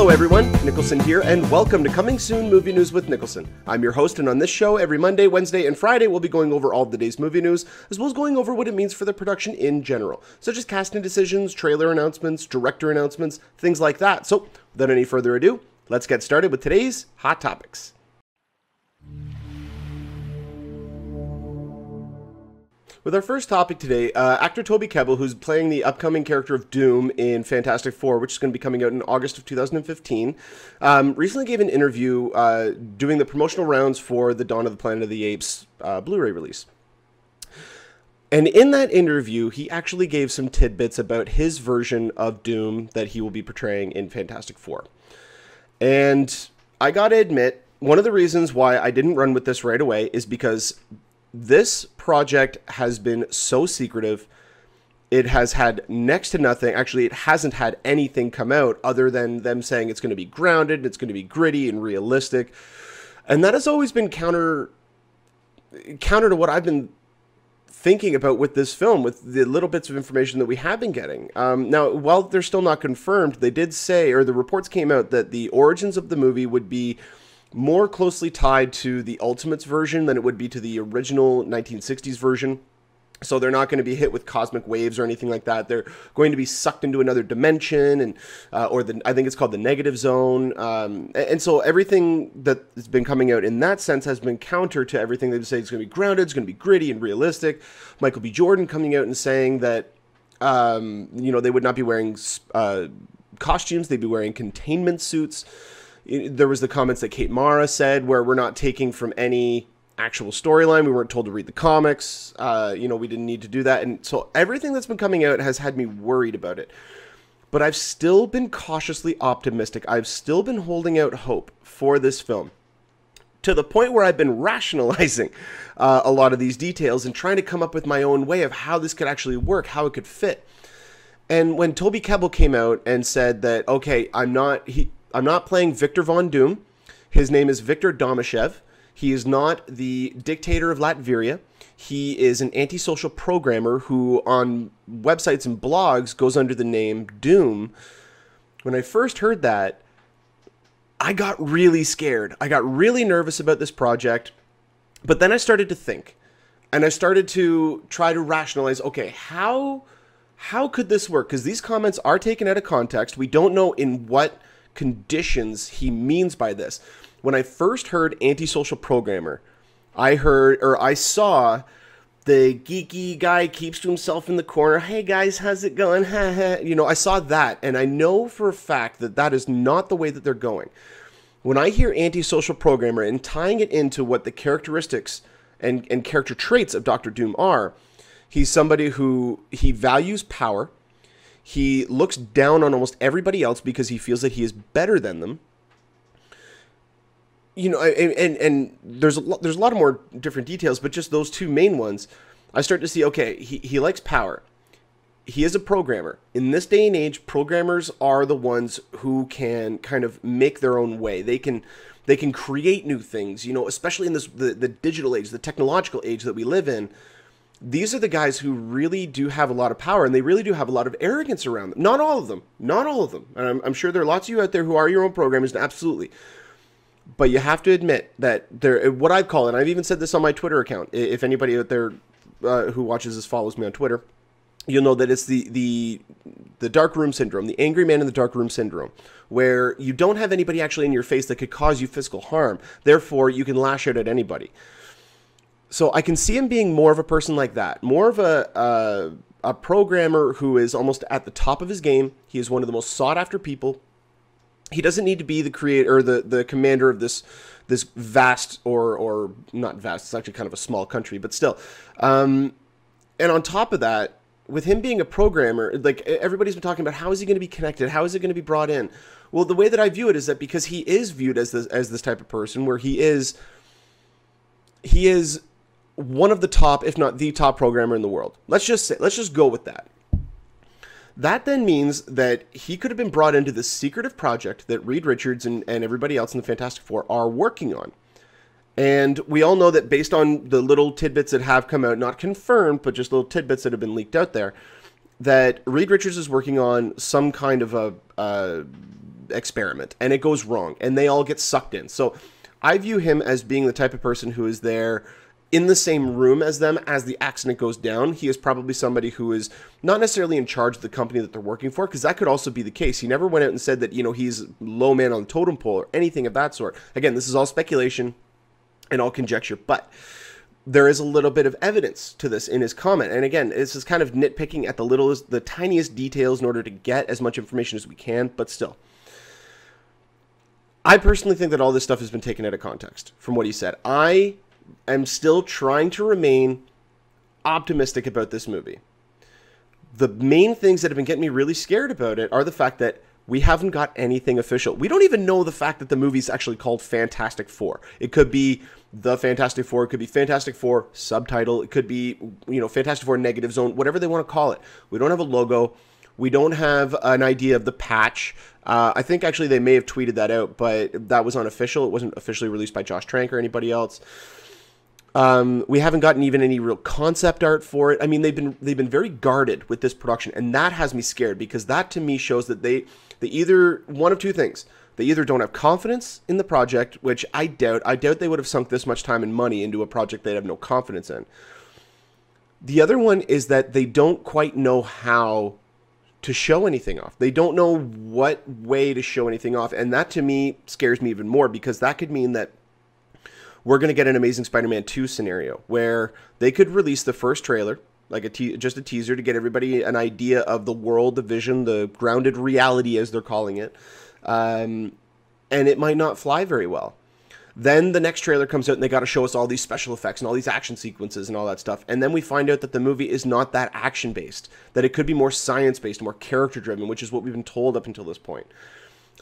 Hello everyone, Niklsun here, and welcome to Coming Soon Movie News with Niklsun. I'm your host, and on this show, every Monday, Wednesday, and Friday, we'll be going over all of the day's movie news, as well as going over what it means for the production in general, such as casting decisions, trailer announcements, director announcements, things like that. So, without any further ado, let's get started with today's Hot Topics. With our first topic today, actor Toby Kebbell, who's playing the upcoming character of Doom in Fantastic Four, which is going to be coming out in August of 2015, recently gave an interview doing the promotional rounds for the Dawn of the Planet of the Apes Blu-ray release. And in that interview, he actually gave some tidbits about his version of Doom that he will be portraying in Fantastic Four. And I gotta admit, one of the reasons why I didn't run with this right away is because this project has been so secretive. It has had next to nothing. Actually, it hasn't had anything come out other than them saying it's going to be grounded, it's going to be gritty and realistic. And that has always been counter to what I've been thinking about with this film, with the little bits of information that we have been getting. Now, while they're still not confirmed, they did say, or the reports came out, that the origins of the movie would be more closely tied to the Ultimates version than it would be to the original 1960s version. So they're not going to be hit with cosmic waves or anything like that. They're going to be sucked into another dimension, and I think it's called the negative zone. And so everything that has been coming out in that sense has been counter to everything they say it's going to be grounded, it's going to be gritty and realistic. Michael B. Jordan coming out and saying that they would not be wearing costumes, they'd be wearing containment suits. There was the comments that Kate Mara said where we're not taking from any actual storyline. We weren't told to read the comics. We didn't need to do that. And so everything that's been coming out has had me worried about it. But I've still been cautiously optimistic. I've still been holding out hope for this film, to the point where I've been rationalizing a lot of these details and trying to come up with my own way of how this could actually work, how it could fit. And when Toby Kebbell came out and said that, okay, I'm not playing Victor Von Doom. His name is Victor Domashev. He is not the dictator of Latveria. He is an antisocial programmer who on websites and blogs goes under the name Doom. When I first heard that, I got really scared. I got really nervous about this project. But then I started to think. And I started to try to rationalize, okay, how could this work? Because these comments are taken out of context. We don't know in what conditions he means by this. When I first heard antisocial programmer, I saw the geeky guy keeps to himself in the corner. Hey guys, how's it going? I saw that, and I know for a fact that that is not the way that they're going. When I hear antisocial programmer and tying it into what the characteristics and character traits of Dr. Doom are, he's somebody who he values power. He looks down on almost everybody else because he feels that he is better than them. And there's a lot of more different details, but just those two main ones, I start to see, okay, he likes power. He is a programmer. In this day and age, programmers are the ones who can kind of make their own way. They can create new things, especially in the digital age, the technological age that we live in. These are the guys who really do have a lot of power, and they really do have a lot of arrogance around them. Not all of them. Not all of them. And I'm sure there are lots of you out there who are your own programmers, absolutely. But you have to admit that what I call it, and I've even said this on my Twitter account, if anybody out there who watches this follows me on Twitter, you'll know that it's the dark room syndrome, the angry man in the dark room syndrome, where you don't have anybody actually in your face that could cause you physical harm. Therefore, you can lash out at anybody. So I can see him being more of a person like that, more of a programmer who is almost at the top of his game. He is one of the most sought after people. He doesn't need to be the creator or the commander of this vast or not vast. It's actually kind of a small country, but still. And on top of that, with him being a programmer, like everybody's been talking about, how is he going to be connected? How is it going to be brought in? Well, the way that I view it is that because he is viewed as this type of person, where he is one of the top, if not the top programmer in the world. Let's just go with that. That then means that he could have been brought into this secretive project that Reed Richards and everybody else in the Fantastic Four are working on. And we all know that based on the little tidbits that have come out, not confirmed, but just little tidbits that have been leaked out there, that Reed Richards is working on some kind of a experiment, and it goes wrong, and they all get sucked in. So I view him as being the type of person who is there in the same room as them as the accident goes down. He is probably somebody who is not necessarily in charge of the company that they're working for, because that could also be the case. He never went out and said that, he's low man on the totem pole or anything of that sort. Again, this is all speculation and all conjecture, but there is a little bit of evidence to this in his comment. And again, this is kind of nitpicking at the tiniest details in order to get as much information as we can, but still. I personally think that all this stuff has been taken out of context from what he said. I am still trying to remain optimistic about this movie. The main things that have been getting me really scared about it are the fact that we haven't got anything official. We don't even know the fact that the movie's actually called Fantastic Four. It could be The Fantastic Four. It could be Fantastic Four subtitle. It could be, Fantastic Four Negative Zone, whatever they want to call it. We don't have a logo. We don't have an idea of the patch. I think actually they may have tweeted that out, but that was unofficial. It wasn't officially released by Josh Trank or anybody else. We haven't gotten even any real concept art for it. I mean, they've been very guarded with this production, and that has me scared, because that to me shows that they either, one of two things. They either don't have confidence in the project, which I doubt. I doubt they would have sunk this much time and money into a project they have no confidence in. The other one is that they don't quite know how to show anything off. They don't know what way to show anything off, and that to me scares me even more, because that could mean that we're going to get an Amazing Spider-Man 2 scenario where they could release the first trailer, like just a teaser to get everybody an idea of the world, the vision, the grounded reality as they're calling it, and it might not fly very well. Then the next trailer comes out and they got to show us all these special effects and all these action sequences and all that stuff. And then we find out that the movie is not that action-based, that it could be more science-based, more character-driven, which is what we've been told up until this point.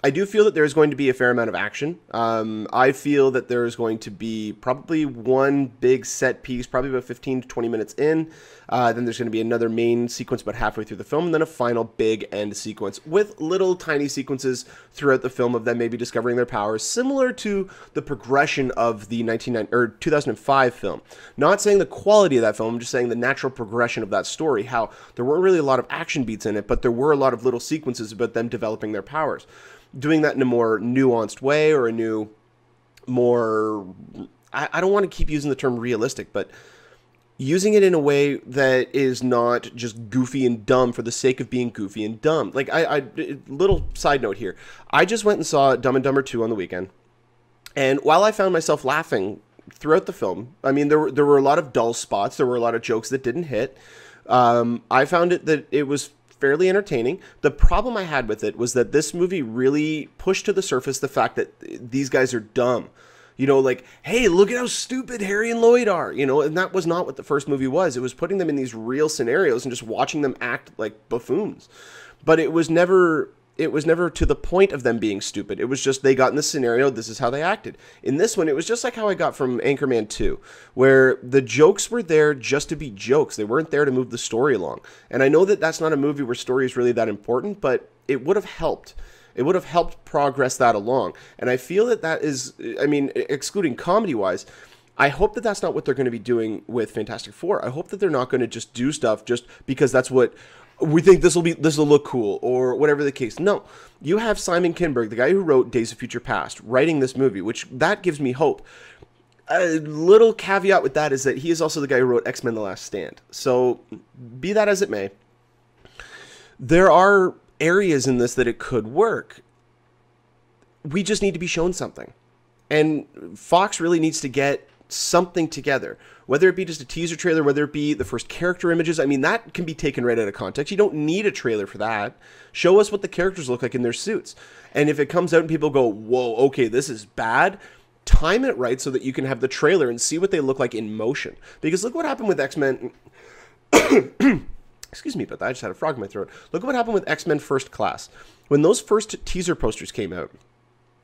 I do feel that there's going to be a fair amount of action. I feel that there's going to be probably one big set piece, probably about 15 to 20 minutes in. Then there's going to be another main sequence about halfway through the film, and then a final big end sequence with little tiny sequences throughout the film of them maybe discovering their powers, similar to the progression of the 2005 film. Not saying the quality of that film, I'm just saying the natural progression of that story, how there weren't really a lot of action beats in it, but there were a lot of little sequences about them developing their powers. Doing that in a more nuanced way, or a new, more, I don't want to keep using the term realistic, but using it in a way that is not just goofy and dumb for the sake of being goofy and dumb. Like, little side note here. I just went and saw Dumb and Dumber 2 on the weekend, and while I found myself laughing throughout the film, I mean, there were a lot of dull spots, there were a lot of jokes that didn't hit. I found that it was fairly entertaining. The problem I had with it was that this movie really pushed to the surface the fact that these guys are dumb. Like, hey, look at how stupid Harry and Lloyd are, and that was not what the first movie was. It was putting them in these real scenarios and just watching them act like buffoons. But it was never to the point of them being stupid. It was just they got in this scenario, this is how they acted. In this one, it was just like how I got from Anchorman 2, where the jokes were there just to be jokes. They weren't there to move the story along. And I know that that's not a movie where story is really that important, but it would have helped. It would have helped progress that along. And I feel that is, I mean, excluding comedy-wise, I hope that that's not what they're going to be doing with Fantastic Four. I hope that they're not going to just do stuff just because that's what we think this will look cool, or whatever the case. No, you have Simon Kinberg, the guy who wrote Days of Future Past, writing this movie, which that gives me hope. A little caveat with that is that he is also the guy who wrote X-Men: The Last Stand. So, be that as it may, there are areas in this that it could work. We just need to be shown something. And Fox really needs to get something together, whether it be just a teaser trailer, whether it be the first character images. I mean, that can be taken right out of context. You don't need a trailer for that. Show us what the characters look like in their suits. And if it comes out and people go, whoa, okay, this is bad, time it right so that you can have the trailer and see what they look like in motion. Because look what happened with X-Men. Excuse me about that. I just had a frog in my throat. Look at what happened with X-Men First Class. When those first teaser posters came out,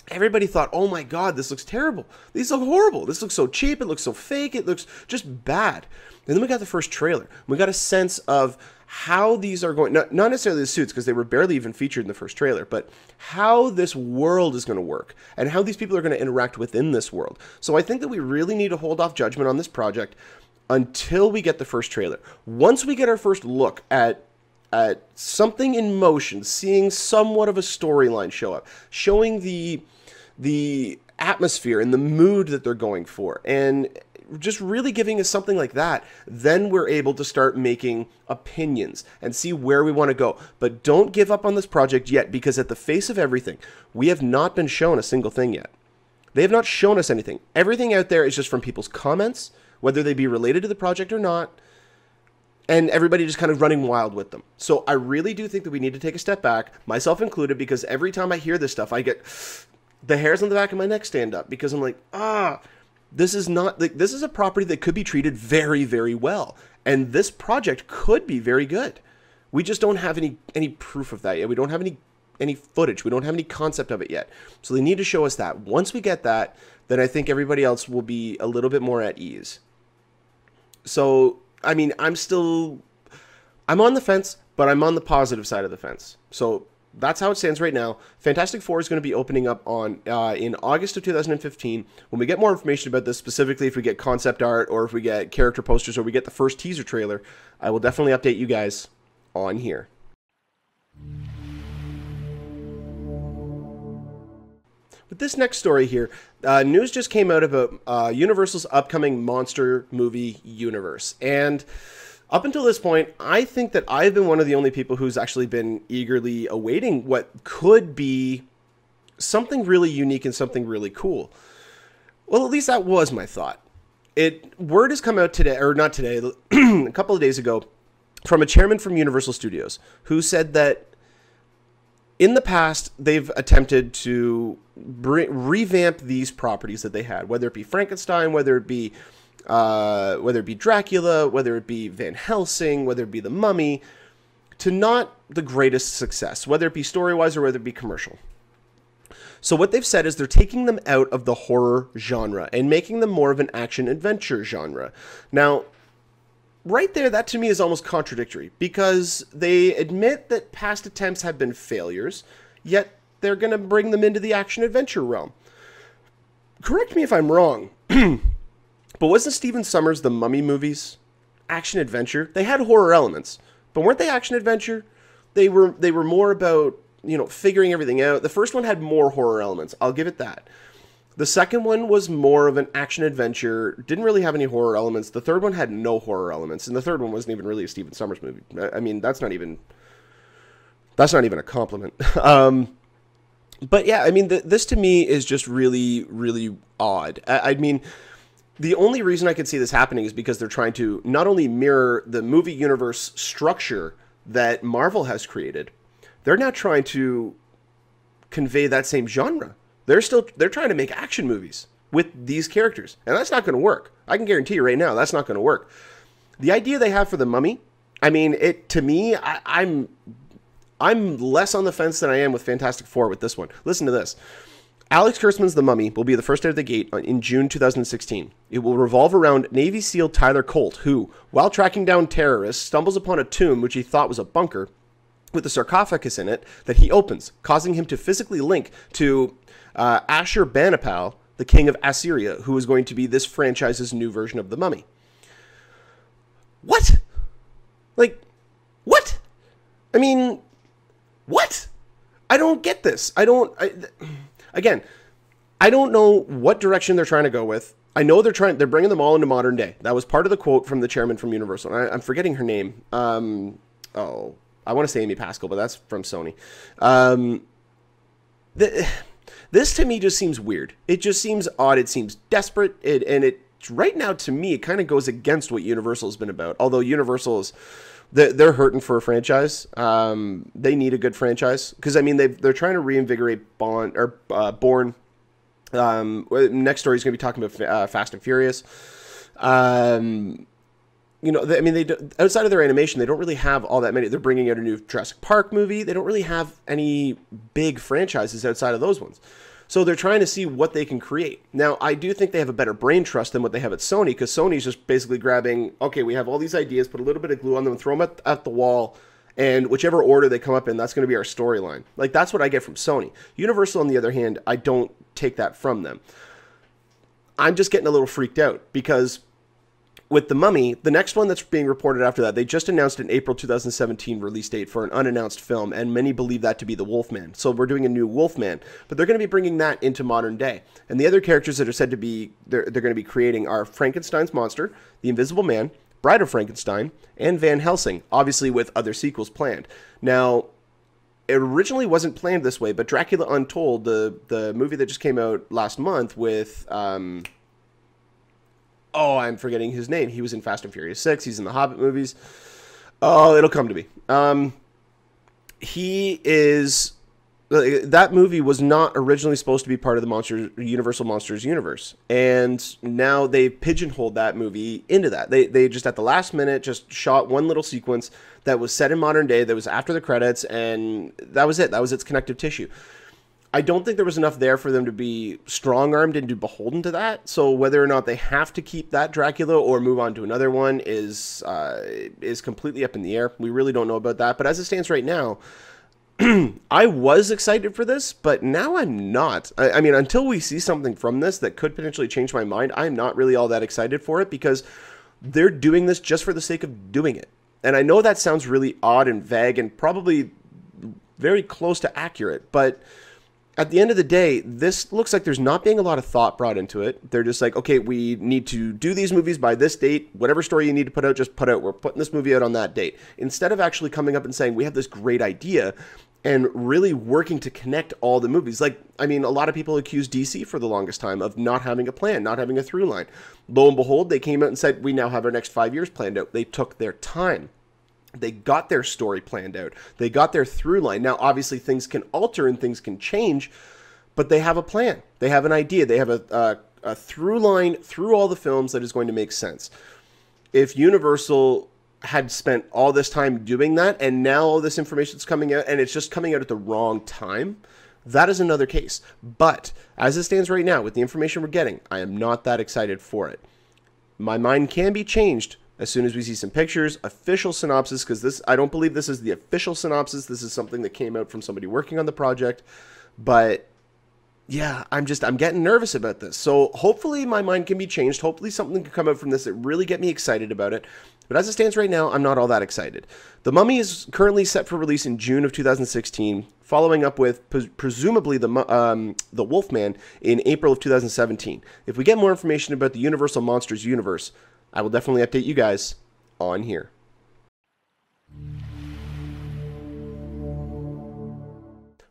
everybody thought, oh my God, this looks terrible. These look horrible. This looks so cheap. It looks so fake. It looks just bad. And then we got the first trailer. We got a sense of how these are going, not necessarily the suits, because they were barely even featured in the first trailer, but how this world is going to work and how these people are going to interact within this world. So I think that we really need to hold off judgment on this project until we get the first trailer. Once we get our first look at at something in motion, seeing somewhat of a storyline show up, showing the atmosphere and the mood that they're going for, and just really giving us something like that, then we're able to start making opinions and see where we want to go. But don't give up on this project yet, because at the face of everything, we have not been shown a single thing yet. They have not shown us anything. Everything out there is just from people's comments, whether they be related to the project or not, and everybody just kind of running wild with them. So I really do think that we need to take a step back, myself included, because every time I hear this stuff, I get the hairs on the back of my neck stand up, because I'm like, this is not, like, this is a property that could be treated very, very well. And this project could be very good. We just don't have any proof of that yet. We don't have any footage. We don't have any concept of it yet. So they need to show us that. Once we get that, then I think everybody else will be a little bit more at ease. So, I mean, I'm on the fence, but I'm on the positive side of the fence. So that's how it stands right now. Fantastic Four is going to be opening up on in August of 2015. When we get more information about this, specifically if we get concept art or if we get character posters or we get the first teaser trailer, I will definitely update you guys on here. With this next story here, news just came out about Universal's upcoming monster movie universe. And up until this point, I think that I've been one of the only people who's actually been eagerly awaiting what could be something really unique and something really cool. Well, at least that was my thought. Word has come out today, or not today, a couple of days ago, from a chairman from Universal Studios who said that in the past, they've attempted to revamp these properties that they had, whether it be Frankenstein, whether it be Dracula, whether it be Van Helsing, whether it be The Mummy, to not the greatest success, whether it be story-wise or whether it be commercial. So what they've said is they're taking them out of the horror genre and making them more of an action-adventure genre. Now, right there, that to me is almost contradictory, because they admit that past attempts have been failures, yet they're going to bring them into the action-adventure realm. Correct me if I'm wrong, but wasn't Stephen Sommers' The Mummy movies action-adventure? They had horror elements, but weren't they action-adventure? They were more about, you know, figuring everything out. The first one had more horror elements, I'll give it that. The second one was more of an action-adventure, didn't really have any horror elements. The third one had no horror elements, and the third one wasn't even really a Stephen Sommers movie. I mean, that's not even a compliment. But yeah, I mean, this to me is just really, really odd. I mean, the only reason I could see this happening is because they're trying to not only mirror the movie universe structure that Marvel has created, they're now trying to convey that same genre. They're trying to make action movies with these characters, and that's not going to work. I can guarantee you right now, that's not going to work. The idea they have for The Mummy, I mean, to me, I'm less on the fence than I am with Fantastic Four with this one. Listen to this. Alex Kurtzman's The Mummy will be the first out of the gate in June 2016. It will revolve around Navy SEAL Tyler Colt, who, while tracking down terrorists, stumbles upon a tomb which he thought was a bunker with a sarcophagus in it that he opens, causing him to physically link to Ashurbanipal, the king of Assyria, who is going to be this franchise's new version of The Mummy. What? Like, what? I mean, what? I don't get this. Again, I don't know what direction they're trying to go with. I know they're bringing them all into modern day. That was part of the quote from the chairman from Universal. I'm forgetting her name. I want to say Amy Pascal, but that's from Sony. This to me just seems weird. It just seems odd. It seems desperate. Right now, to me, it kind of goes against what Universal has been about. Although Universal is, they're hurting for a franchise. They need a good franchise because I mean they're trying to reinvigorate Bourne. Next story is going to be talking about Fast and Furious. You know, I mean, outside of their animation, they don't really have all that many. They're bringing out a new Jurassic Park movie. They don't really have any big franchises outside of those ones. So they're trying to see what they can create. Now, I do think they have a better brain trust than what they have at Sony, because Sony's just basically grabbing, okay, we have all these ideas, put a little bit of glue on them, throw them at the wall, and whichever order they come up in, that's going to be our storyline. Like, that's what I get from Sony. Universal, on the other hand, I don't take that from them. I'm just getting a little freaked out, because with The Mummy, the next one that's being reported after that, they just announced an April 2017 release date for an unannounced film, and many believe that to be The Wolfman. So we're doing a new Wolfman, but they're going to be bringing that into modern day. And the other characters that are said to be, they're going to be creating are Frankenstein's monster, The Invisible Man, Bride of Frankenstein, and Van Helsing, obviously with other sequels planned. Now, it originally wasn't planned this way, but Dracula Untold, the movie that just came out last month with... oh, I'm forgetting his name. He was in Fast and Furious 6. He's in the Hobbit movies. Oh, it'll come to me. He is... That movie was not originally supposed to be part of the Universal Monsters universe. And now they've pigeonholed that movie into that. They just, at the last minute, just shot one little sequence that was set in modern day, that was after the credits, and that was it. That was its connective tissue. I don't think there was enough there for them to be strong-armed and to beholden to that. So whether or not they have to keep that Dracula or move on to another one is completely up in the air. We really don't know about that. But as it stands right now, I was excited for this, but now I'm not. I mean, until we see something from this that could potentially change my mind, I'm not really all that excited for it because they're doing this just for the sake of doing it. And I know that sounds really odd and vague and probably very close to accurate, but... at the end of the day, this looks like there's not being a lot of thought brought into it. They're just like, okay, we need to do these movies by this date. Whatever story you need to put out, just put out. We're putting this movie out on that date. Instead of actually coming up and saying, we have this great idea and really working to connect all the movies. Like, I mean, a lot of people accused DC for the longest time of not having a plan, not having a through line. Lo and behold, they came out and said, we now have our next 5 years planned out. They took their time. They got their story planned out. They got their through line. Now, obviously, things can alter and things can change, but they have a plan. They have an idea. They have a through line through all the films that is going to make sense. If Universal had spent all this time doing that, and now all this information is coming out, and it's just coming out at the wrong time, that is another case. But as it stands right now, with the information we're getting, I am not that excited for it. My mind can be changed as soon as we see some pictures, official synopsis, because this, I don't believe this is the official synopsis. This is something that came out from somebody working on the project. But yeah, I'm getting nervous about this. So hopefully my mind can be changed. Hopefully something can come out from this that really get me excited about it. But as it stands right now, I'm not all that excited. The Mummy is currently set for release in June of 2016, following up with presumably the Wolfman in April of 2017. If we get more information about the Universal Monsters universe, I will definitely update you guys on here.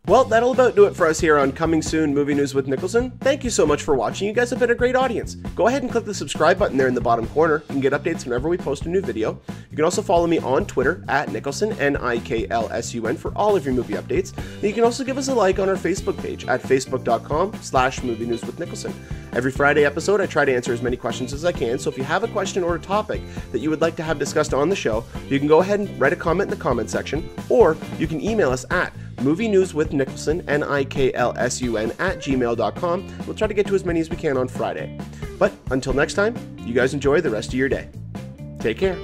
Well, that'll about do it for us here on Coming Soon Movie News with Niklsun. Thank you so much for watching. You guys have been a great audience. Go ahead and click the subscribe button there in the bottom corner. You can get updates whenever we post a new video. You can also follow me on Twitter at Niklsun, Niklsun, for all of your movie updates. And you can also give us a like on our Facebook page at facebook.com/movie news with Niklsun. Every Friday episode, I try to answer as many questions as I can, so if you have a question or a topic that you would like to have discussed on the show, you can go ahead and write a comment in the comment section, or you can email us at movienewswithniklsun, Niklsun, @gmail.com. We'll try to get to as many as we can on Friday. But until next time, you guys enjoy the rest of your day. Take care.